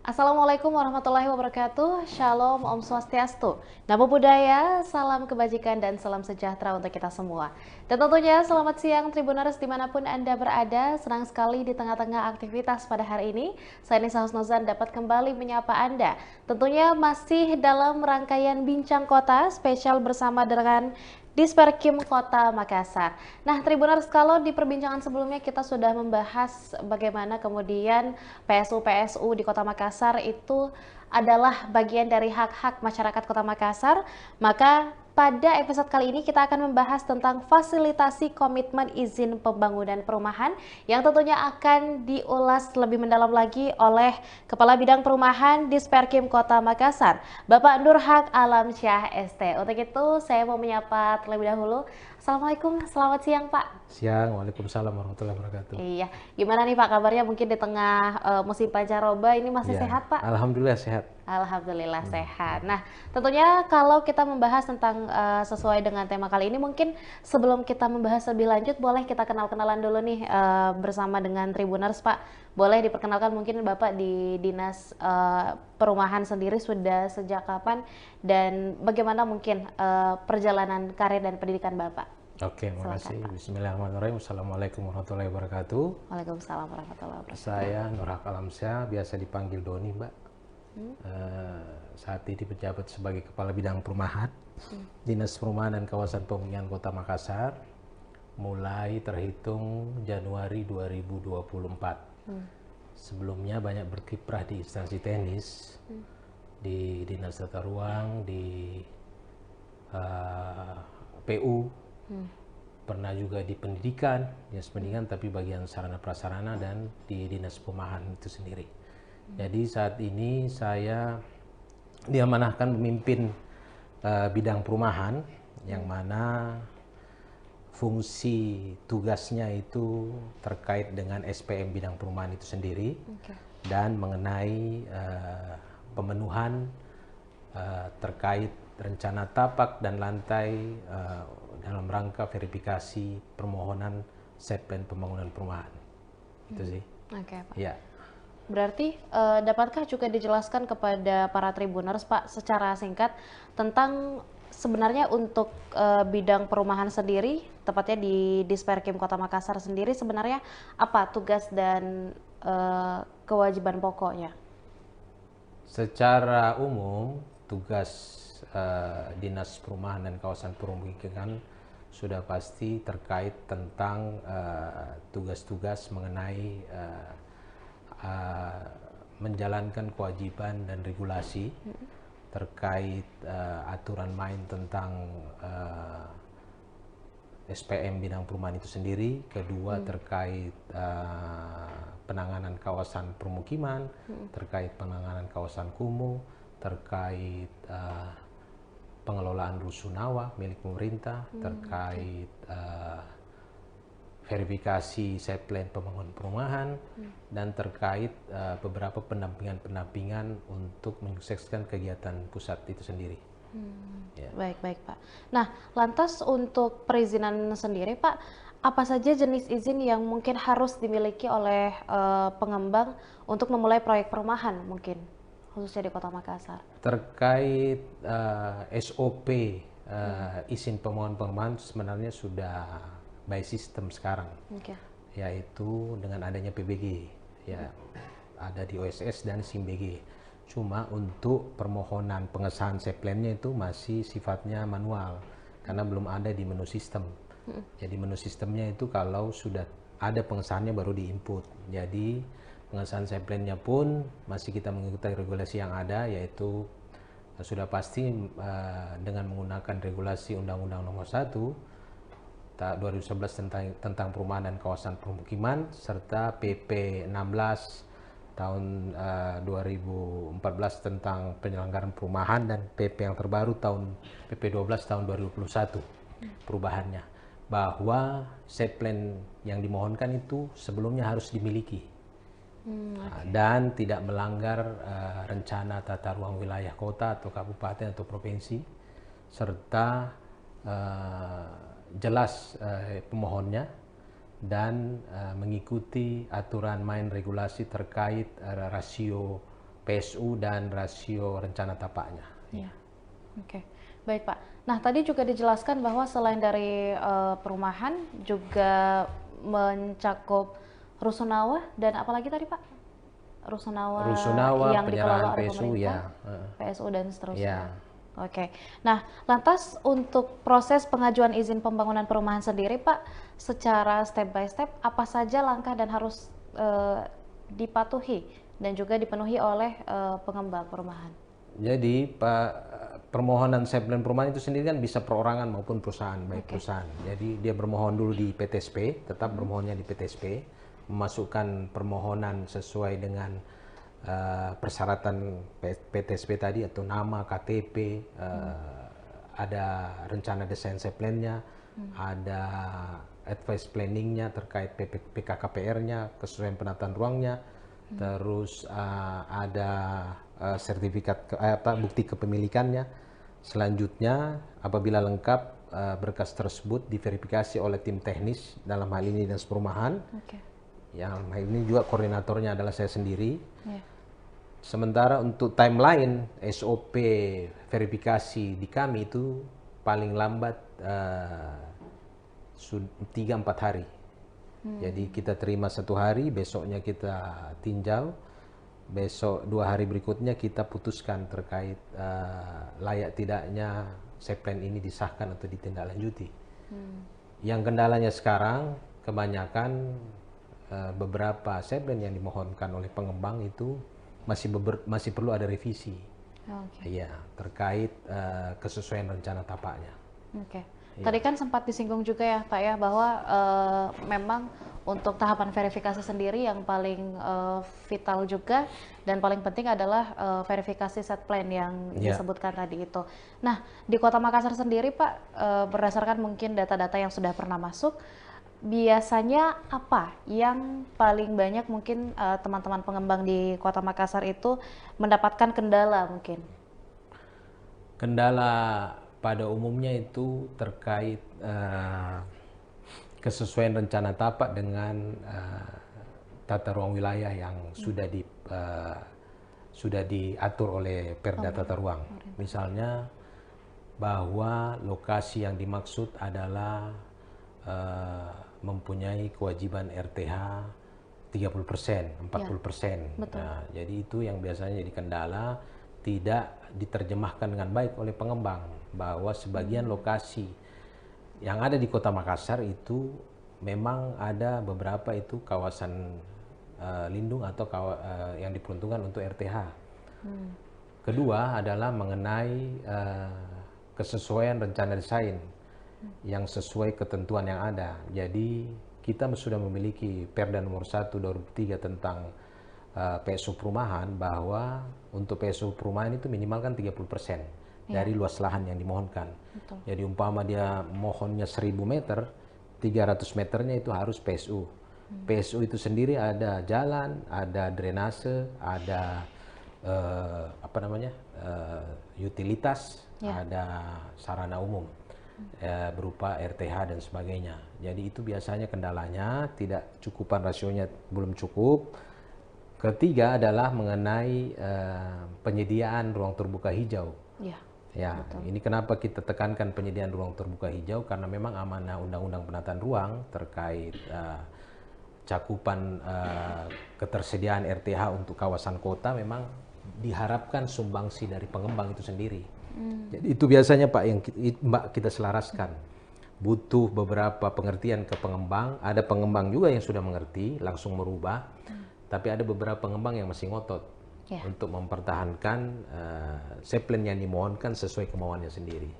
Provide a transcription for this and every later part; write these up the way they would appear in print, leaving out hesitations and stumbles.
Assalamualaikum warahmatullahi wabarakatuh. Shalom, Om Swastiastu. Namo Buddhaya, salam kebajikan dan salam sejahtera untuk kita semua. Dan tentunya selamat siang Tribuners dimanapun Anda berada. Senang sekali di tengah-tengah aktivitas pada hari ini, saya Nisa Husnuzan dapat kembali menyapa Anda. Tentunya masih dalam rangkaian Bincang Kota spesial bersama dengan Disperkim Kota Makassar. Nah, Tribuners, kalau di perbincangan sebelumnya kita sudah membahas bagaimana kemudian PSU-PSU di Kota Makassar itu adalah bagian dari hak-hak masyarakat Kota Makassar, maka pada episode kali ini kita akan membahas tentang fasilitasi komitmen izin pembangunan perumahan yang tentunya akan diulas lebih mendalam lagi oleh Kepala Bidang Perumahan Disperkim Kota Makassar, Bapak Nurhak Alamsyah ST. Untuk itu saya mau menyapa terlebih dahulu. Assalamualaikum, selamat siang Pak. Siang, Waalaikumsalam warahmatullahi wabarakatuh. Iya, gimana nih Pak kabarnya mungkin di tengah musim pancaroba ini masih Ya, sehat Pak? alhamdulillah sehat. Alhamdulillah sehat. Nah, tentunya kalau kita membahas tentang sesuai dengan tema kali ini, mungkin sebelum kita membahas lebih lanjut, boleh kita kenal-kenalan dulu nih bersama dengan Tribuners Pak. Boleh diperkenalkan mungkin Bapak di Dinas Perumahan sendiri sudah sejak kapan dan bagaimana mungkin perjalanan karir dan pendidikan Bapak? Oke, Silakan makasih. Pak. Bismillahirrahmanirrahim. Assalamualaikum warahmatullahi wabarakatuh. Waalaikumsalam warahmatullahi wabarakatuh. Saya Nurhak Alamsyah, biasa dipanggil Doni, Mbak. Saat ini menjabat sebagai Kepala Bidang Perumahan Dinas Perumahan dan Kawasan Pemukiman Kota Makassar mulai terhitung Januari 2024. Sebelumnya banyak berkiprah di instansi teknis, di Dinas Tata Ruang, di PU, pernah juga di pendidikan, dinas pendidikan, tapi bagian sarana prasarana dan di dinas perumahan itu sendiri. Jadi saat ini saya diamanahkan memimpin bidang perumahan, yang mana fungsi tugasnya itu terkait dengan SPM bidang perumahan itu sendiri. Dan mengenai pemenuhan terkait rencana tapak dan lantai dalam rangka verifikasi permohonan set plan pembangunan perumahan. Itu sih. Oke Pak. Ya. Berarti dapatkah juga dijelaskan kepada para Tribuners Pak secara singkat tentang sebenarnya untuk bidang perumahan sendiri, tepatnya di Disperkim Kota Makassar sendiri sebenarnya apa tugas dan kewajiban pokoknya? Secara umum tugas Dinas Perumahan dan Kawasan Pemukiman sudah pasti terkait tentang tugas-tugas mengenai menjalankan kewajiban dan regulasi terkait aturan main tentang SPM bidang perumahan itu sendiri. Kedua terkait penanganan kawasan permukiman, terkait penanganan kawasan kumuh, terkait pengelolaan rusunawa milik pemerintah, terkait verifikasi set plan pembangunan perumahan, dan terkait beberapa pendampingan untuk menyukseskan kegiatan pusat itu sendiri. Ya. Baik Pak. Nah, lantas untuk perizinan sendiri Pak, apa saja jenis izin yang mungkin harus dimiliki oleh pengembang untuk memulai proyek perumahan mungkin, khususnya di Kota Makassar? Terkait SOP izin perumahan sebenarnya sudah by system sekarang, yaitu dengan adanya PBG, ya ada di OSS dan SIMBG. Cuma untuk permohonan pengesahan set plan-nya itu masih sifatnya manual karena belum ada di menu sistem. Jadi menu sistemnya itu kalau sudah ada pengesahannya baru diinput. Jadi pengesahan set plan-nya pun masih kita mengikuti regulasi yang ada, yaitu sudah pasti dengan menggunakan regulasi Undang-Undang Nomor 1 2011 tentang perumahan dan kawasan permukiman serta PP 16 tahun 2014 tentang penyelenggaraan perumahan dan PP yang terbaru PP 12 tahun 2021 perubahannya, bahwa set plan yang dimohonkan itu sebelumnya harus dimiliki dan tidak melanggar rencana tata ruang wilayah kota atau kabupaten atau provinsi, serta jelas pemohonnya dan mengikuti aturan main regulasi terkait rasio PSU dan rasio rencana tapaknya. Ya. Oke, baik Pak. Nah tadi juga dijelaskan bahwa selain dari perumahan juga mencakup rusunawa dan apalagi tadi Pak? Rusunawa yang dikelola oleh PSU, pemerintah, ya. PSU dan seterusnya. Ya. Oke. Nah, lantas untuk proses pengajuan izin pembangunan perumahan sendiri, Pak, secara step by step, apa saja langkah dan harus dipatuhi dan juga dipenuhi oleh pengembang perumahan? Jadi, permohonan site plan perumahan itu sendiri kan bisa perorangan maupun perusahaan, baik perusahaan. Jadi dia bermohon dulu di PTSP, tetap bermohonnya di PTSP, memasukkan permohonan sesuai dengan persyaratan PTSP tadi, atau nama, KTP, ada rencana desain site plan-nya, ada advice planning-nya terkait PKKPR-nya, kesesuaian penataan ruangnya, terus ada sertifikat bukti kepemilikannya. Selanjutnya apabila lengkap, berkas tersebut diverifikasi oleh tim teknis, dalam hal ini Dinas Perumahan. Yang hal ini juga koordinatornya adalah saya sendiri. Sementara untuk timeline SOP verifikasi di kami itu paling lambat 3-4 hari. Jadi kita terima 1 hari, besoknya kita tinjau, besok 2 hari berikutnya kita putuskan terkait layak tidaknya site plan ini disahkan atau ditindaklanjuti. Yang kendalanya sekarang kebanyakan beberapa site plan yang dimohonkan oleh pengembang itu masih perlu ada revisi. Iya, terkait kesesuaian rencana tapaknya. Tadi kan sempat disinggung juga ya Pak ya, bahwa memang untuk tahapan verifikasi sendiri yang paling vital juga dan paling penting adalah verifikasi set plan yang disebutkan tadi itu. Nah, di Kota Makassar sendiri Pak, berdasarkan mungkin data-data yang sudah pernah masuk, biasanya apa yang paling banyak mungkin teman-teman pengembang di Kota Makassar itu mendapatkan kendala mungkin? Kendala pada umumnya itu terkait kesesuaian rencana tapak dengan tata ruang wilayah yang sudah diatur oleh Perda Tata Ruang. Misalnya bahwa lokasi yang dimaksud adalah mempunyai kewajiban RTH 30%, 40%. Nah, jadi itu yang biasanya jadi kendala, tidak diterjemahkan dengan baik oleh pengembang, bahwa sebagian lokasi yang ada di Kota Makassar itu memang ada beberapa itu kawasan lindung atau yang diperuntukkan untuk RTH. Kedua adalah mengenai kesesuaian rencana desain yang sesuai ketentuan yang ada. Jadi kita sudah memiliki Perda nomor 1/2003 tentang PSU perumahan, bahwa untuk PSU perumahan itu minimal kan 30% dari luas lahan yang dimohonkan. Jadi umpama dia mohonnya 1000 meter, 300 meternya itu harus PSU. PSU itu sendiri ada jalan, ada drainase, ada utilitas, ada sarana umum berupa RTH dan sebagainya. Jadi itu biasanya kendalanya, tidak cukupan rasionya belum cukup. Ketiga adalah mengenai penyediaan ruang terbuka hijau. Ini kenapa kita tekankan penyediaan ruang terbuka hijau, karena memang amanah Undang-Undang Penataan Ruang terkait cakupan ketersediaan RTH untuk kawasan kota memang diharapkan sumbangsi dari pengembang itu sendiri. Jadi itu biasanya Pak yang kita selaraskan. Butuh beberapa pengertian ke pengembang. Ada pengembang juga yang sudah mengerti, langsung merubah. Tapi ada beberapa pengembang yang masih ngotot untuk mempertahankan site plan yang dimohonkan sesuai kemauannya sendiri.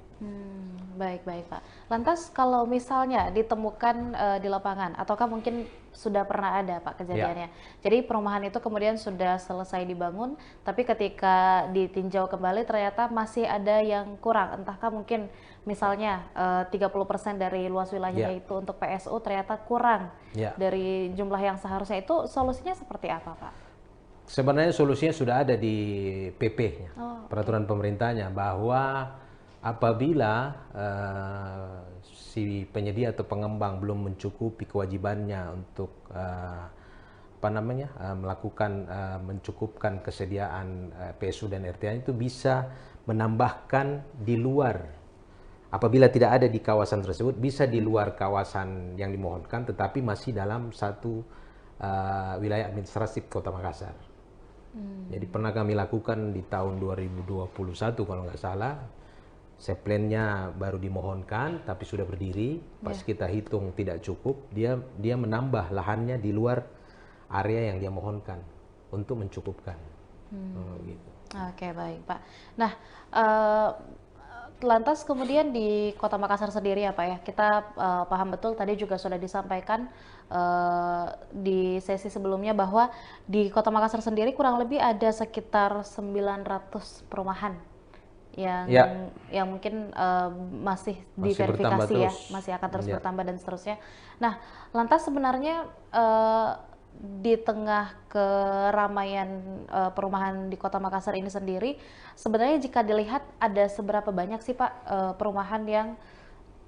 Baik Pak. Lantas kalau misalnya ditemukan di lapangan, ataukah mungkin sudah pernah ada Pak kejadiannya? Jadi perumahan itu kemudian sudah selesai dibangun, tapi ketika ditinjau kembali ternyata masih ada yang kurang. Entahkah mungkin misalnya 30% dari luas wilayahnya itu untuk PSU ternyata kurang dari jumlah yang seharusnya, itu solusinya seperti apa Pak? Sebenarnya solusinya sudah ada di PP-nya, peraturan pemerintahnya, bahwa apabila si penyedia atau pengembang belum mencukupi kewajibannya untuk melakukan mencukupkan kesediaan PSU dan RTA itu bisa menambahkan di luar, apabila tidak ada di kawasan tersebut, bisa di luar kawasan yang dimohonkan tetapi masih dalam satu wilayah administratif Kota Makassar. Jadi pernah kami lakukan di tahun 2021 kalau nggak salah, seplennya baru dimohonkan tapi sudah berdiri, pas kita hitung tidak cukup, dia menambah lahannya di luar area yang dia mohonkan untuk mencukupkan. Gitu. Oke, baik Pak. Nah, lantas kemudian di Kota Makassar sendiri ya Pak ya, kita paham betul tadi juga sudah disampaikan di sesi sebelumnya bahwa di Kota Makassar sendiri kurang lebih ada sekitar 900 perumahan yang mungkin masih diverifikasi ya, masih akan terus bertambah dan seterusnya. Nah, lantas sebenarnya di tengah keramaian perumahan di Kota Makassar ini sendiri, sebenarnya jika dilihat ada seberapa banyak sih Pak perumahan yang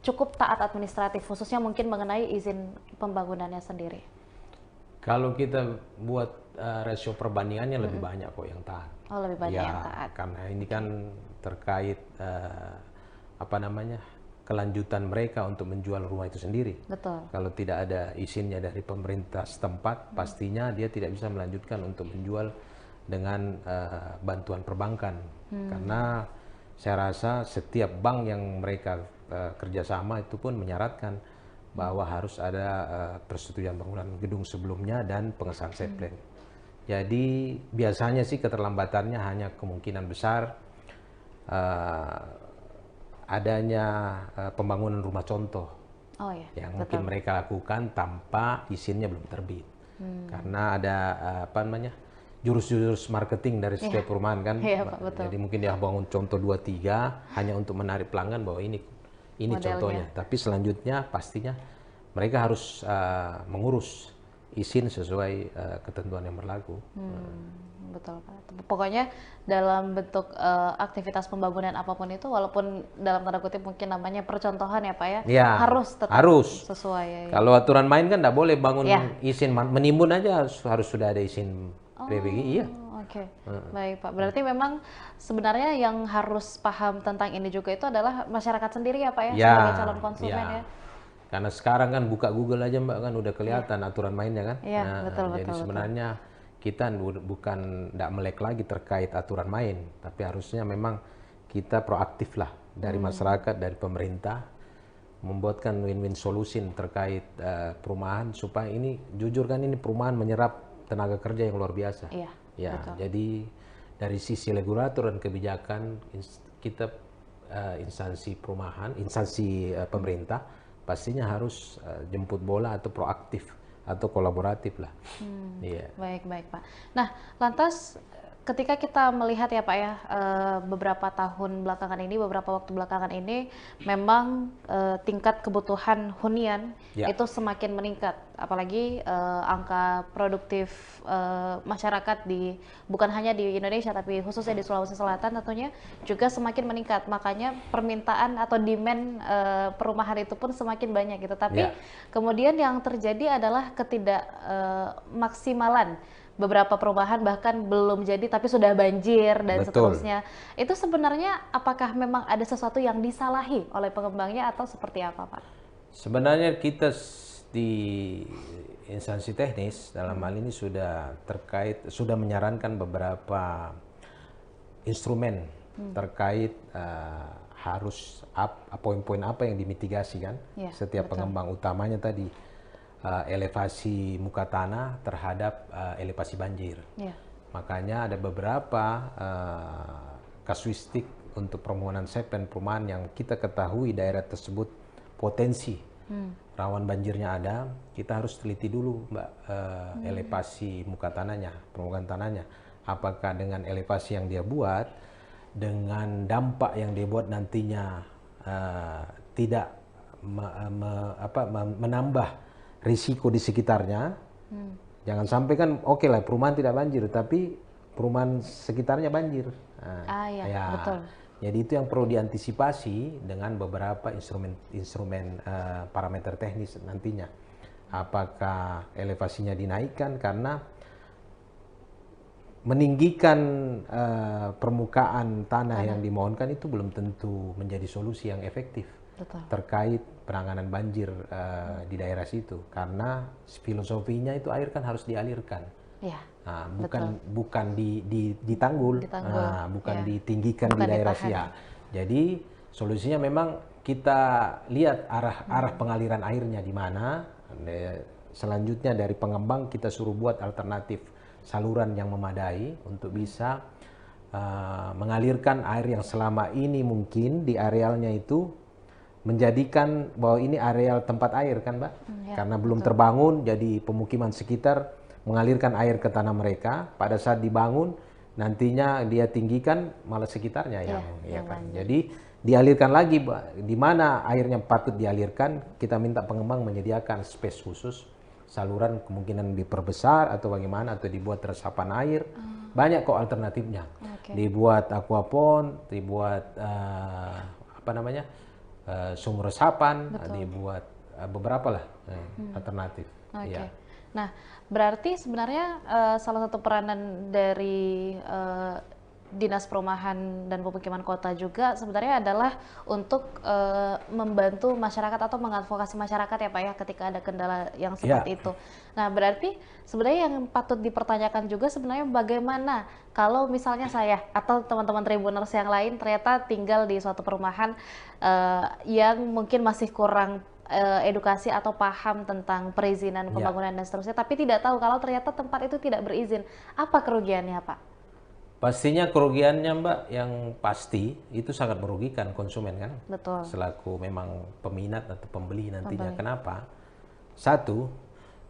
cukup taat administratif, khususnya mungkin mengenai izin pembangunannya sendiri? Kalau kita buat rasio perbandingannya lebih banyak kok yang taat. Oh, lebih banyak yang taat. Karena ini kan terkait kelanjutan mereka untuk menjual rumah itu sendiri. Betul. Kalau tidak ada izinnya dari pemerintah setempat, pastinya dia tidak bisa melanjutkan untuk menjual dengan bantuan perbankan. Karena saya rasa setiap bank yang mereka kerjasama itu pun menyaratkan bahwa harus ada persetujuan bangunan gedung sebelumnya dan pengesahan setplan. Jadi biasanya sih keterlambatannya hanya kemungkinan besar adanya pembangunan rumah contoh yang mungkin mereka lakukan tanpa izinnya belum terbit. Karena ada jurus-jurus marketing dari setiap perumahan kan. Jadi mungkin dia bangun contoh 2-3 hanya untuk menarik pelanggan bahwa ini contohnya. Tapi selanjutnya pastinya mereka harus mengurus izin sesuai ketentuan yang berlaku. Betul Pak. Pokoknya dalam bentuk aktivitas pembangunan apapun itu, walaupun dalam tanda kutip mungkin namanya percontohan ya Pak ya, harus tetap sesuai. Ya. Kalau aturan main kan tidak boleh bangun izin menimbun aja harus sudah ada izin PBG. Oke. Baik Pak. Berarti memang sebenarnya yang harus paham tentang ini juga itu adalah masyarakat sendiri ya Pak ya, sebagai calon konsumen ya. Karena sekarang kan buka Google aja Mbak kan udah kelihatan aturan mainnya kan. Jadi sebenarnya kita bukan tidak melek lagi terkait aturan main, tapi harusnya memang kita proaktif lah dari masyarakat, dari pemerintah, membuatkan win-win solution terkait perumahan supaya ini jujur kan ini perumahan menyerap tenaga kerja yang luar biasa. Jadi dari sisi regulator dan kebijakan kita instansi perumahan, instansi pemerintah pastinya harus jemput bola atau proaktif atau kolaboratif lah. Baik Pak. Nah, lantas ketika kita melihat ya Pak ya, beberapa tahun belakangan ini, beberapa waktu belakangan ini, memang tingkat kebutuhan hunian itu semakin meningkat, apalagi angka produktif masyarakat bukan hanya di Indonesia tapi khususnya di Sulawesi Selatan tentunya juga semakin meningkat. Makanya permintaan atau demand perumahan itu pun semakin banyak gitu. Tapi kemudian yang terjadi adalah ketidakmaksimalan beberapa perumahan, bahkan belum jadi tapi sudah banjir dan seterusnya. Itu sebenarnya apakah memang ada sesuatu yang disalahi oleh pengembangnya atau seperti apa Pak? Sebenarnya kita di instansi teknis dalam hal ini sudah menyarankan beberapa instrumen terkait harus poin-poin apa yang dimitigasi kan setiap pengembang, utamanya tadi elevasi muka tanah terhadap elevasi banjir. Makanya ada beberapa kasuistik untuk permohonan setplan perumahan yang kita ketahui daerah tersebut potensi rawan banjirnya ada, kita harus teliti dulu Mbak elevasi muka tanahnya, permukaan tanahnya. Apakah dengan elevasi yang dia buat, dengan dampak yang dia buat nantinya tidak menambah risiko di sekitarnya. Jangan sampai kan oke lah perumahan tidak banjir tapi perumahan sekitarnya banjir. Betul. Jadi itu yang perlu diantisipasi dengan beberapa instrumen parameter teknis nantinya. Apakah elevasinya dinaikkan karena meninggikan permukaan tanah yang dimohonkan itu belum tentu menjadi solusi yang efektif. Betul. Terkait penanganan banjir di daerah situ, karena filosofinya itu air kan harus dialirkan, ya, nah, bukan ditanggul, nah, bukan ditinggikan bukan di daerah sia. Jadi solusinya memang kita lihat arah pengaliran airnya di mana. Selanjutnya dari pengembang kita suruh buat alternatif saluran yang memadai untuk bisa mengalirkan air yang selama ini mungkin di arealnya itu menjadikan bahwa ini areal tempat air kan Mbak, karena belum terbangun, jadi pemukiman sekitar mengalirkan air ke tanah mereka. Pada saat dibangun nantinya dia tinggikan malah sekitarnya yang kan. Jadi dialirkan lagi di mana airnya patut dialirkan, kita minta pengembang menyediakan space khusus, saluran kemungkinan diperbesar atau bagaimana, atau dibuat resapan air. Banyak kok alternatifnya. Dibuat aquapond, dibuat sumur resapan, dibuat beberapa lah alternatif. Ya. Nah, berarti sebenarnya salah satu peranan dari Dinas Perumahan dan Pemukiman Kota juga sebenarnya adalah untuk membantu masyarakat atau mengadvokasi masyarakat ya Pak ya, ketika ada kendala yang seperti itu. Nah, berarti sebenarnya yang patut dipertanyakan juga sebenarnya bagaimana kalau misalnya saya atau teman-teman Tribuners yang lain ternyata tinggal di suatu perumahan yang mungkin masih kurang edukasi atau paham tentang perizinan pembangunan dan seterusnya, tapi tidak tahu kalau ternyata tempat itu tidak berizin. Apa kerugiannya Pak? Pastinya kerugiannya Mbak, yang pasti itu sangat merugikan konsumen kan. Betul. Selaku memang peminat atau pembeli nantinya. Kenapa? Satu,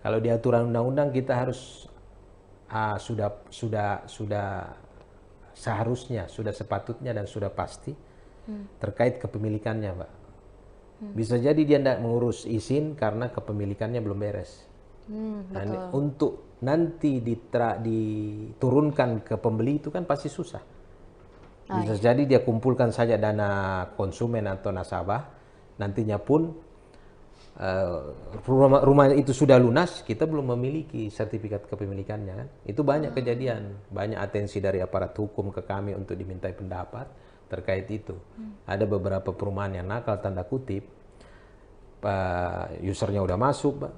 kalau di aturan undang-undang kita harus sudah seharusnya, sudah sepatutnya dan sudah pasti terkait kepemilikannya Mbak. Bisa jadi dia tidak mengurus izin karena kepemilikannya belum beres. Nah, untuk nanti diturunkan ke pembeli itu kan pasti susah. Bisa jadi dia kumpulkan saja dana konsumen atau nasabah, nantinya pun rumah itu sudah lunas, kita belum memiliki sertifikat kepemilikannya kan. Itu banyak kejadian, banyak atensi dari aparat hukum ke kami untuk dimintai pendapat terkait itu. Ada beberapa perumahan yang nakal tanda kutip, usernya udah masuk,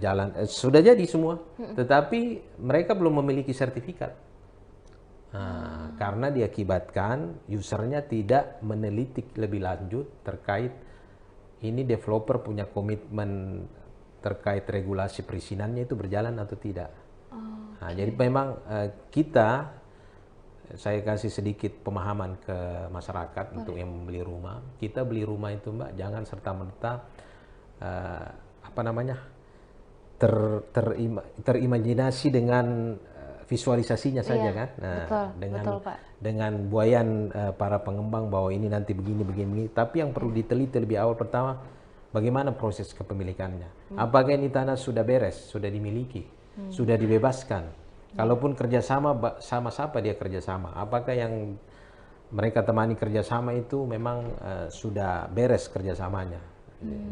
jalan sudah jadi semua, tetapi mereka belum memiliki sertifikat. Nah, karena diakibatkan usernya tidak meneliti lebih lanjut terkait ini developer punya komitmen terkait regulasi perizinannya itu berjalan atau tidak. Nah, jadi memang saya kasih sedikit pemahaman ke masyarakat untuk yang membeli rumah. Kita beli rumah itu Mbak, jangan serta-merta terimajinasi dengan visualisasinya saja kan. Nah, dengan buayan para pengembang bahwa ini nanti begini, tapi yang perlu diteliti lebih awal pertama, bagaimana proses kepemilikannya. Apakah ini tanah sudah beres, sudah dimiliki, sudah dibebaskan. Kalaupun kerjasama, sama siapa dia kerjasama? Apakah yang mereka temani kerjasama itu memang sudah beres kerjasamanya?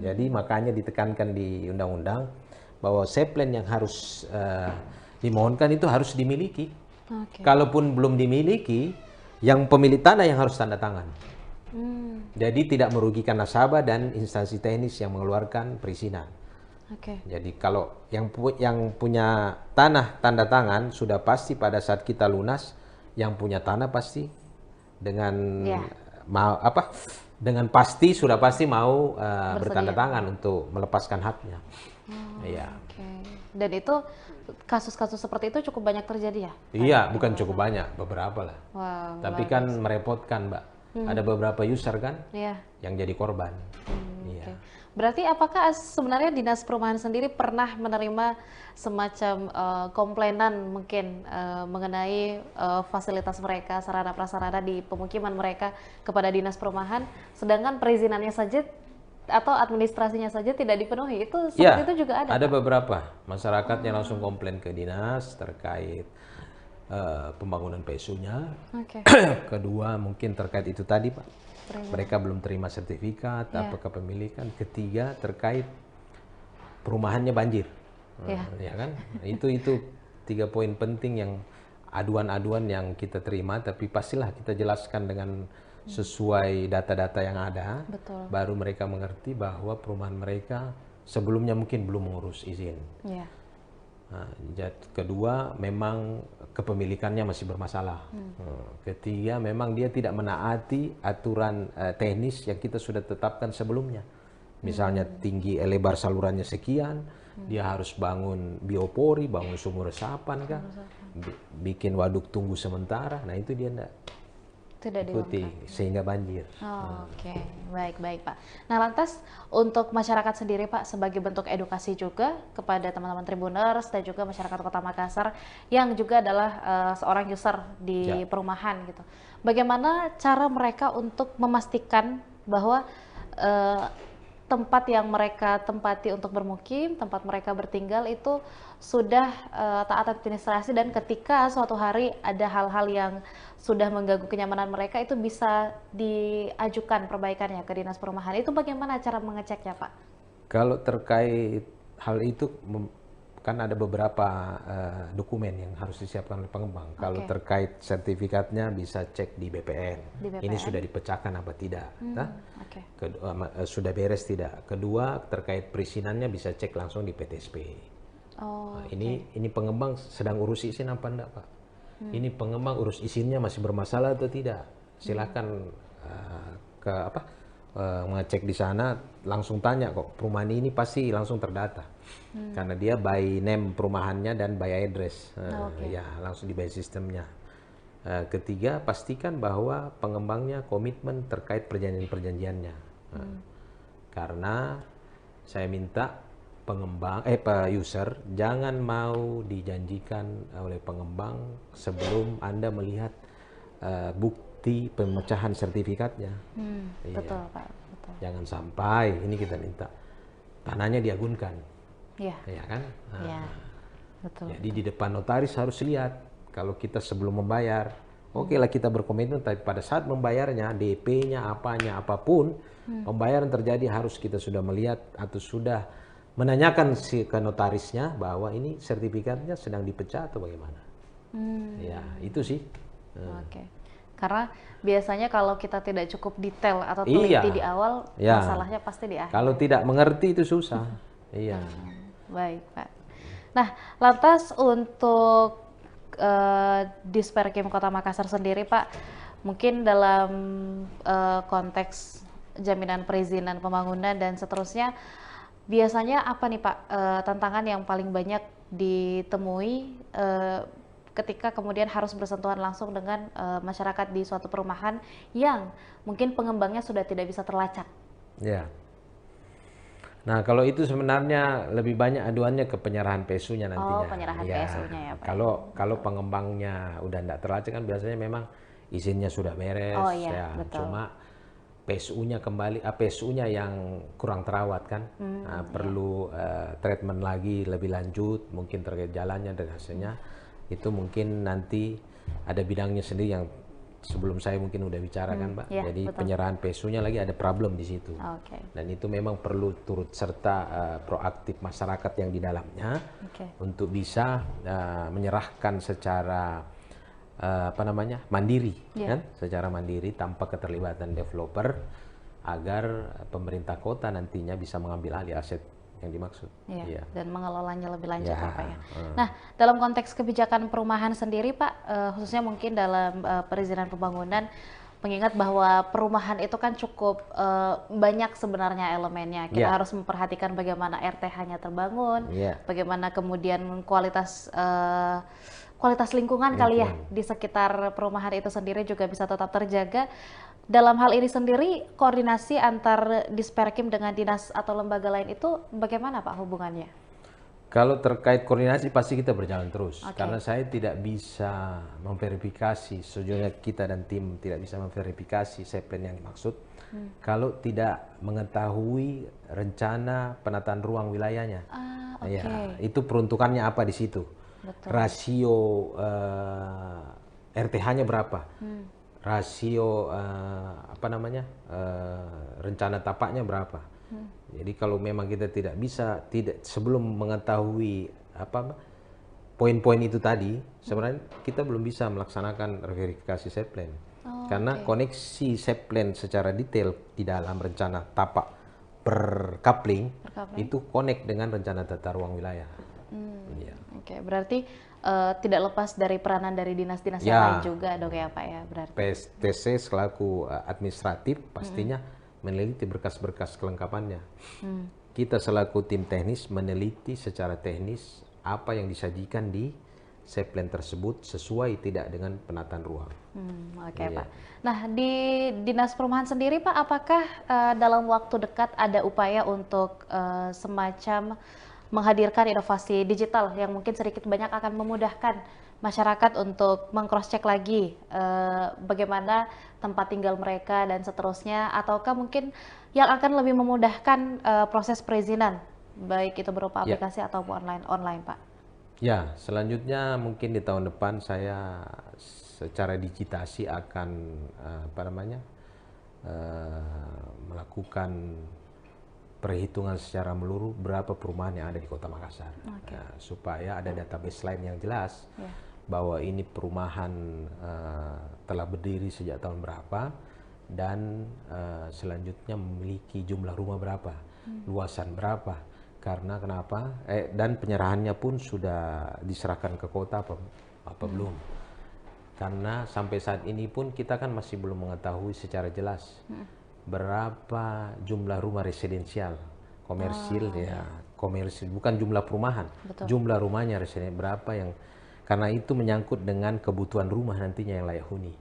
Jadi makanya ditekankan di undang-undang bahwa seplen yang harus dimohonkan itu harus dimiliki. Kalaupun belum dimiliki, yang pemilik tanah yang harus tanda tangan. Jadi tidak merugikan nasabah dan instansi teknis yang mengeluarkan perizinan. Jadi kalau yang punya tanah tanda tangan sudah pasti pada saat kita lunas, yang punya tanah pasti dengan dengan pasti sudah pasti mau bertanda tangan untuk melepaskan haknya. Dan itu kasus-kasus seperti itu cukup banyak terjadi ya? Iya, bukan cukup banyak, beberapa lah. Tapi kan merepotkan Mbak. Ada beberapa user kan yang jadi korban. Berarti apakah sebenarnya Dinas Perumahan sendiri pernah menerima semacam komplainan mungkin mengenai fasilitas mereka, sarana prasarana di pemukiman mereka kepada Dinas Perumahan, sedangkan perizinannya saja atau administrasinya saja tidak dipenuhi? Itu seperti itu juga ada? Ada beberapa masyarakat yang langsung komplain ke dinas terkait pembangunan PSU-nya. Kedua mungkin terkait itu tadi Pak. Mereka belum terima sertifikat, apa kepemilikan. Ketiga terkait perumahannya banjir. Ya kan? Itu 3 poin penting yang aduan-aduan yang kita terima, tapi pastilah kita jelaskan dengan sesuai data-data yang ada. Betul. Baru mereka mengerti bahwa perumahan mereka sebelumnya mungkin belum mengurus izin. Nah, kedua, memang kepemilikannya masih bermasalah. Ketiga, memang dia tidak menaati aturan teknis yang kita sudah tetapkan sebelumnya. Misalnya tinggi lebar salurannya sekian, dia harus bangun biopori, bangun sumur resapan kah, bikin waduk tunggu sementara. Nah itu dia tidak ikuti sehingga banjir. Oke, baik Pak. Nah lantas untuk masyarakat sendiri Pak, sebagai bentuk edukasi juga kepada teman-teman Tribuners dan juga masyarakat Kota Makassar yang juga adalah seorang user di perumahan gitu. Bagaimana cara mereka untuk memastikan bahwa tempat yang mereka tempati untuk bermukim, tempat mereka bertinggal itu sudah taat administrasi, dan ketika suatu hari ada hal-hal yang sudah mengganggu kenyamanan mereka itu bisa diajukan perbaikannya ke Dinas Perumahan. Itu bagaimana cara mengeceknya Pak? Kalau terkait hal itu kan ada beberapa dokumen yang harus disiapkan oleh pengembang. Kalau terkait sertifikatnya bisa cek di BPN. Ini sudah dipecahkan apa tidak? Sudah beres tidak? Kedua, terkait perizinannya bisa cek langsung di PTSP. Ini pengembang sedang urus izin apa enggak Pak? Ini pengembang urus izinnya masih bermasalah atau tidak? Silakan mengecek di sana, langsung tanya kok, perumahan ini pasti langsung terdata. Karena dia by name perumahannya dan by address. Ya, langsung di by sistemnya. Ketiga, pastikan bahwa pengembangnya komitmen terkait perjanjian-perjanjiannya. Karena saya minta pengembang, user jangan mau dijanjikan oleh pengembang sebelum Anda melihat bukti pemecahan sertifikatnya. Betul Pak. Betul. Jangan sampai ini kita minta tanahnya diagunkan, ya kan? Betul. Jadi di depan notaris harus lihat kalau kita sebelum membayar, oke lah kita berkomitmen, tapi pada saat membayarnya DP-nya apanya apapun, pembayaran terjadi harus kita sudah melihat atau sudah menanyakan ke notarisnya bahwa ini sertifikatnya sedang dipecah atau bagaimana. Ya itu sih. Karena biasanya kalau kita tidak cukup detail atau teliti di awal, masalahnya pasti di akhir. Kalau tidak mengerti itu susah. Baik Pak. Nah lantas untuk Disperkim Kota Makassar sendiri Pak, mungkin dalam konteks jaminan perizinan pembangunan dan seterusnya, biasanya apa nih Pak tantangan yang paling banyak ditemui ketika kemudian harus bersentuhan langsung dengan masyarakat di suatu perumahan yang mungkin pengembangnya sudah tidak bisa terlacak? Ya. Nah kalau itu sebenarnya lebih banyak aduannya ke penyerahan PSU-nya nantinya. Penyerahan PSU-nya ya Pak. Kalau pengembangnya udah tidak terlacak kan biasanya memang izinnya sudah beres. Betul. Cuma PSU-nya kembali, PSU-nya yang kurang terawat kan, perlu treatment lagi lebih lanjut, mungkin terkait jalannya dan hasilnya. Itu mungkin nanti ada bidangnya sendiri yang sebelum saya mungkin udah bicara kan Pak. Jadi betul. Penyerahan PSU-nya lagi ada problem di situ. Dan itu memang perlu turut serta proaktif masyarakat yang di dalamnya untuk bisa menyerahkan secara mandiri, kan? Secara mandiri tanpa keterlibatan developer, agar pemerintah kota nantinya bisa mengambil alih aset yang dimaksud. Dan mengelolanya lebih lanjut Pak ya. Nah, dalam konteks kebijakan perumahan sendiri Pak, khususnya mungkin dalam perizinan pembangunan, mengingat bahwa perumahan itu kan cukup banyak sebenarnya elemennya. Kita harus memperhatikan bagaimana RTH-nya terbangun, bagaimana kemudian kualitas lingkungan kali ya di sekitar perumahan itu sendiri juga bisa tetap terjaga. Dalam hal ini sendiri, koordinasi antar Disperkim dengan dinas atau lembaga lain itu bagaimana Pak hubungannya? Kalau terkait koordinasi pasti kita berjalan terus, karena saya tidak bisa memverifikasi, sejujurnya kita dan tim tidak bisa memverifikasi CPN yang dimaksud kalau tidak mengetahui rencana penataan ruang wilayahnya. Itu peruntukannya apa di situ. Rasio RTH-nya berapa, rasio rencana tapaknya berapa, Jadi kalau memang kita tidak sebelum mengetahui poin-poin itu tadi, sebenarnya kita belum bisa melaksanakan verifikasi set plan. Karena koneksi set plan secara detail di dalam rencana tapak per coupling itu connect dengan rencana tata ruang wilayah. Ya. Oke, berarti tidak lepas dari peranan dari dinas-dinas yang lain juga dong ya Pak ya berarti. PSTC selaku administratif pastinya meneliti berkas-berkas kelengkapannya. Kita selaku tim teknis meneliti secara teknis apa yang disajikan di set plan tersebut sesuai tidak dengan penataan ruang. Oke, Pak. Nah, di Dinas Perumahan sendiri Pak, apakah dalam waktu dekat ada upaya untuk semacam menghadirkan inovasi digital yang mungkin sedikit banyak akan memudahkan masyarakat untuk meng-cross-check lagi bagaimana tempat tinggal mereka dan seterusnya, ataukah mungkin yang akan lebih memudahkan proses perizinan, baik itu berupa aplikasi ataupun online, Pak? Ya, selanjutnya mungkin di tahun depan saya secara digitasi akan melakukan perhitungan secara menyeluruh berapa perumahan yang ada di Kota Makassar, supaya ada database lain yang jelas bahwa ini perumahan telah berdiri sejak tahun berapa dan selanjutnya memiliki jumlah rumah berapa, luasan berapa, karena kenapa dan penyerahannya pun sudah diserahkan ke kota apa belum, karena sampai saat ini pun kita kan masih belum mengetahui secara jelas berapa jumlah rumah residensial komersil komersil, bukan jumlah perumahan. Betul. Jumlah rumahnya residen berapa yang, karena itu menyangkut dengan kebutuhan rumah nantinya yang layak huni.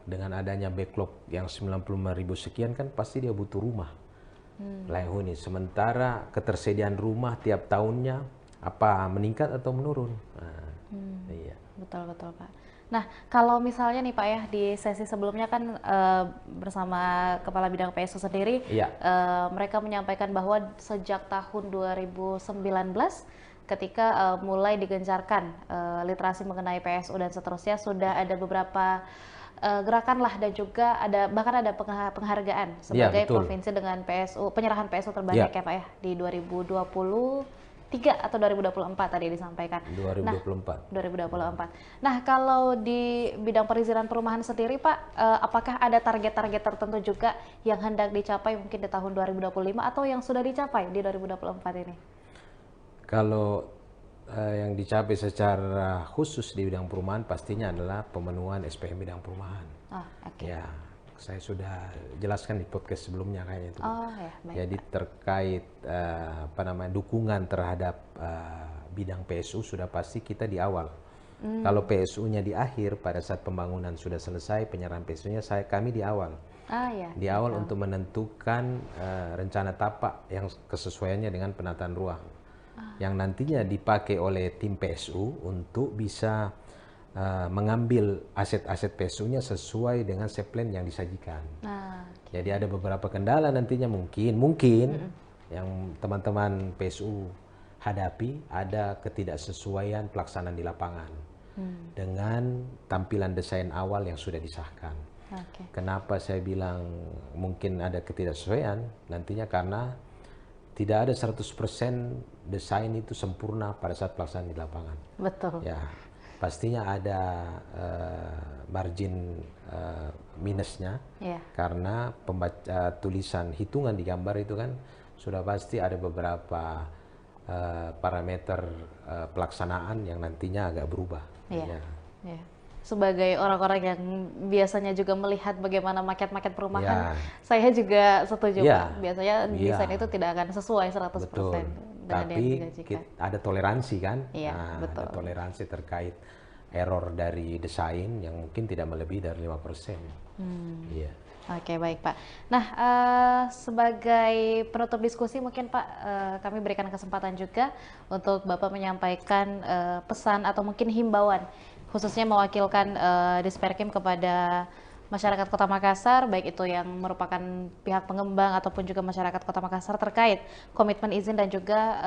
Dengan adanya backlog yang 95.000 sekian kan pasti dia butuh rumah layak huni, sementara ketersediaan rumah tiap tahunnya apa meningkat atau menurun. Iya. Betul Pak. Nah, kalau misalnya nih Pak ya, di sesi sebelumnya kan bersama Kepala Bidang PSU sendiri, mereka menyampaikan bahwa sejak tahun 2019 ketika mulai digencarkan literasi mengenai PSU dan seterusnya, sudah ada beberapa gerakan lah dan juga bahkan ada penghargaan sebagai provinsi dengan PSU, penyerahan PSU terbanyak ya Pak ya di 2023 atau 2024 tadi disampaikan. 2024. 2024. Nah, kalau di bidang perizinan perumahan sendiri Pak, apakah ada target-target tertentu juga yang hendak dicapai mungkin di tahun 2025 atau yang sudah dicapai di 2024 ini? Kalau yang dicapai secara khusus di bidang perumahan pastinya adalah pemenuhan SPM bidang perumahan. Ya, saya sudah jelaskan di podcast sebelumnya kayaknya itu. Jadi terkait dukungan terhadap bidang PSU sudah pasti kita di awal. Kalau PSU-nya di akhir pada saat pembangunan sudah selesai, penyerahan PSU-nya kami di awal. Di awal untuk menentukan rencana tapak yang kesesuaiannya dengan penataan ruang. Yang nantinya dipakai oleh tim PSU untuk bisa mengambil aset-aset PSU-nya sesuai dengan set plan yang disajikan. Jadi ada beberapa kendala nantinya mungkin yang teman-teman PSU hadapi, ada ketidaksesuaian pelaksanaan di lapangan dengan tampilan desain awal yang sudah disahkan. Kenapa saya bilang mungkin ada ketidaksesuaian nantinya, karena tidak ada 100% desain itu sempurna pada saat pelaksanaan di lapangan. Betul. Ya, pastinya ada margin minusnya, karena tulisan hitungan di gambar itu kan sudah pasti ada beberapa parameter pelaksanaan yang nantinya agak berubah. Sebagai orang-orang yang biasanya juga melihat bagaimana maket-maket perumahan, saya juga setuju Pak. Biasanya desain itu tidak akan sesuai 100% betul. dengan Tapi yang dijanjikan. Ada toleransi kan? Betul. Ada toleransi terkait error dari desain yang mungkin tidak melebihi dari 5%. Oke, baik Pak. Nah, sebagai penutup diskusi mungkin Pak, kami berikan kesempatan juga untuk Bapak menyampaikan pesan atau mungkin himbauan, khususnya mewakilkan Disperkim kepada masyarakat Kota Makassar, baik itu yang merupakan pihak pengembang ataupun juga masyarakat Kota Makassar terkait komitmen izin dan juga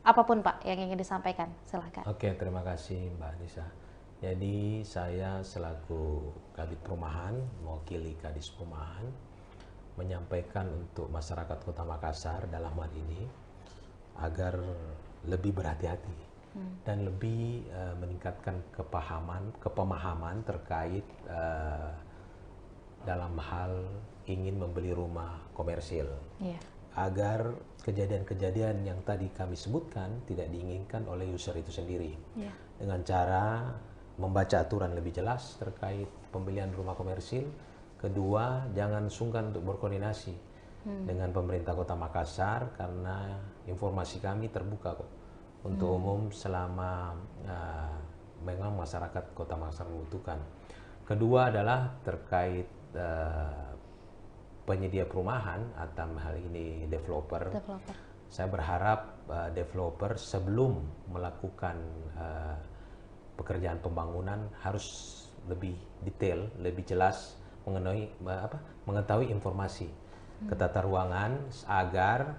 apapun Pak yang ingin disampaikan, silahkan. Oke, terima kasih Mbak Nisa. Jadi saya selaku Kabid Perumahan mewakili Kadis Perumahan menyampaikan untuk masyarakat Kota Makassar dalam hal ini agar lebih berhati-hati dan lebih meningkatkan kepemahaman terkait dalam hal ingin membeli rumah komersil, agar kejadian-kejadian yang tadi kami sebutkan tidak diinginkan oleh user itu sendiri, dengan cara membaca aturan lebih jelas terkait pembelian rumah komersil. Kedua, jangan sungkan untuk berkoordinasi dengan pemerintah Kota Makassar, karena informasi kami terbuka kok untuk umum selama memang masyarakat Kota Makassar membutuhkan. Kedua adalah terkait penyedia perumahan atau hal ini developer. Saya berharap developer sebelum melakukan pekerjaan pembangunan harus lebih detail, lebih jelas mengetahui informasi ketata ruangan, agar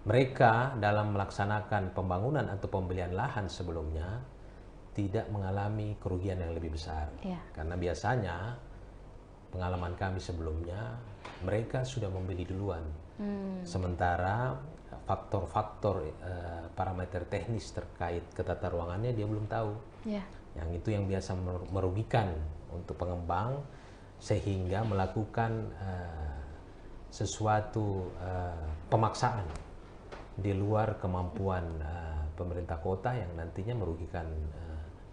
mereka dalam melaksanakan pembangunan atau pembelian lahan sebelumnya tidak mengalami kerugian yang lebih besar. Karena biasanya pengalaman kami sebelumnya mereka sudah membeli duluan, sementara faktor-faktor parameter teknis terkait ketata ruangannya dia belum tahu. Yang itu yang biasa merugikan untuk pengembang, sehingga melakukan sesuatu pemaksaan di luar kemampuan pemerintah kota yang nantinya merugikan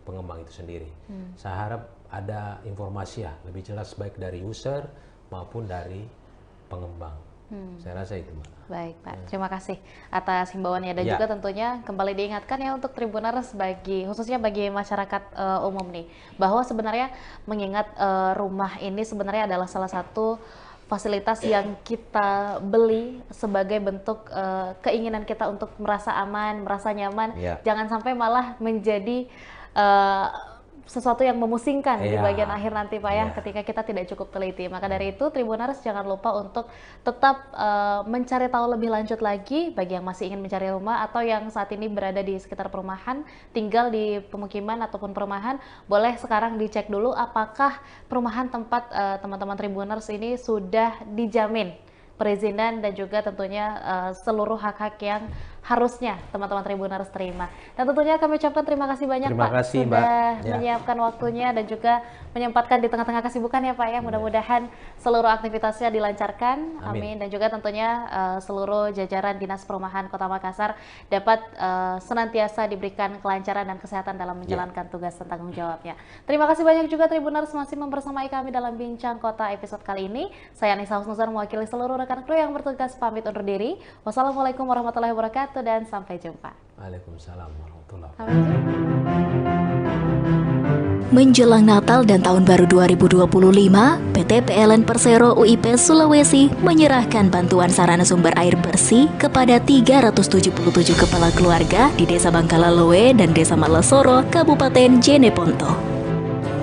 pengembang itu sendiri. Saya harap ada informasi lebih jelas baik dari user maupun dari pengembang. Saya rasa itu, Mbak. Baik, Pak. Terima kasih atas himbauannya, dan juga tentunya kembali diingatkan ya untuk Tribuners, khususnya bagi masyarakat umum nih, bahwa sebenarnya mengingat rumah ini sebenarnya adalah salah satu fasilitas yang kita beli sebagai bentuk keinginan kita untuk merasa aman, merasa nyaman. Jangan sampai malah menjadi sesuatu yang memusingkan di bagian akhir nanti, Pak, ya, ketika kita tidak cukup teliti. Maka dari itu, Tribuners jangan lupa untuk tetap mencari tahu lebih lanjut lagi bagi yang masih ingin mencari rumah atau yang saat ini berada di sekitar perumahan, tinggal di pemukiman ataupun perumahan, boleh sekarang dicek dulu apakah perumahan tempat teman-teman Tribuners ini sudah dijamin perizinan dan juga tentunya seluruh hak-hak yang harusnya teman-teman Tribuners terima. Dan tentunya kami ucapkan terima kasih banyak, Pak, sudah menyiapkan waktunya dan juga menyempatkan di tengah-tengah kesibukan ya, Pak, ya. Mudah-mudahan seluruh aktivitasnya dilancarkan. Amin. Dan juga tentunya seluruh jajaran Dinas Perumahan Kota Makassar dapat senantiasa diberikan kelancaran dan kesehatan dalam menjalankan tugas dan tanggung jawabnya. Terima kasih banyak juga Tribuners masih membersamai kami dalam Bincang Kota episode kali ini. Saya Anissa Husnuzar mewakili seluruh rekan kru yang bertugas pamit undur diri. Wassalamualaikum warahmatullahi wabarakatuh dan sampai jumpa. Waalaikumsalam warahmatullahi wabarakatuh. Menjelang Natal dan Tahun Baru 2025, PT PLN Persero UIP Sulawesi menyerahkan bantuan sarana sumber air bersih kepada 377 kepala keluarga di Desa Bangkalaloe dan Desa Malesoro, Kabupaten Jeneponto.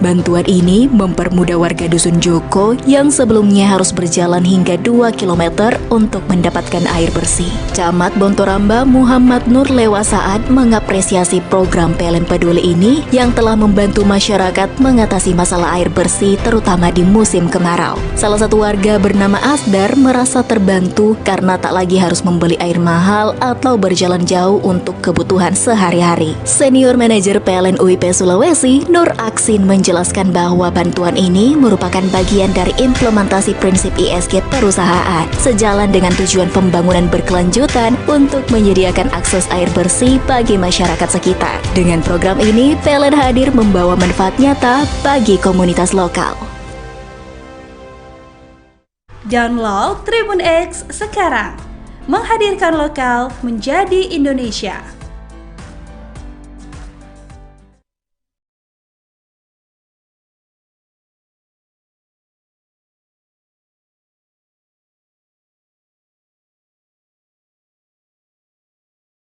Bantuan ini mempermudah warga Dusun Joko yang sebelumnya harus berjalan hingga 2 km untuk mendapatkan air bersih. Camat Bontoramba Muhammad Nur Lewasaat mengapresiasi program PLN Peduli ini yang telah membantu masyarakat mengatasi masalah air bersih terutama di musim kemarau. Salah satu warga bernama Asdar merasa terbantu karena tak lagi harus membeli air mahal atau berjalan jauh untuk kebutuhan sehari-hari. Senior Manajer PLN UIP Sulawesi, Nur Aksin, menjelaskan bahwa bantuan ini merupakan bagian dari implementasi prinsip ISG perusahaan, sejalan dengan tujuan pembangunan berkelanjutan untuk menyediakan akses air bersih bagi masyarakat sekitar. Dengan program ini, PLN hadir membawa manfaat nyata bagi komunitas lokal. Download Tribun X sekarang, menghadirkan lokal menjadi Indonesia.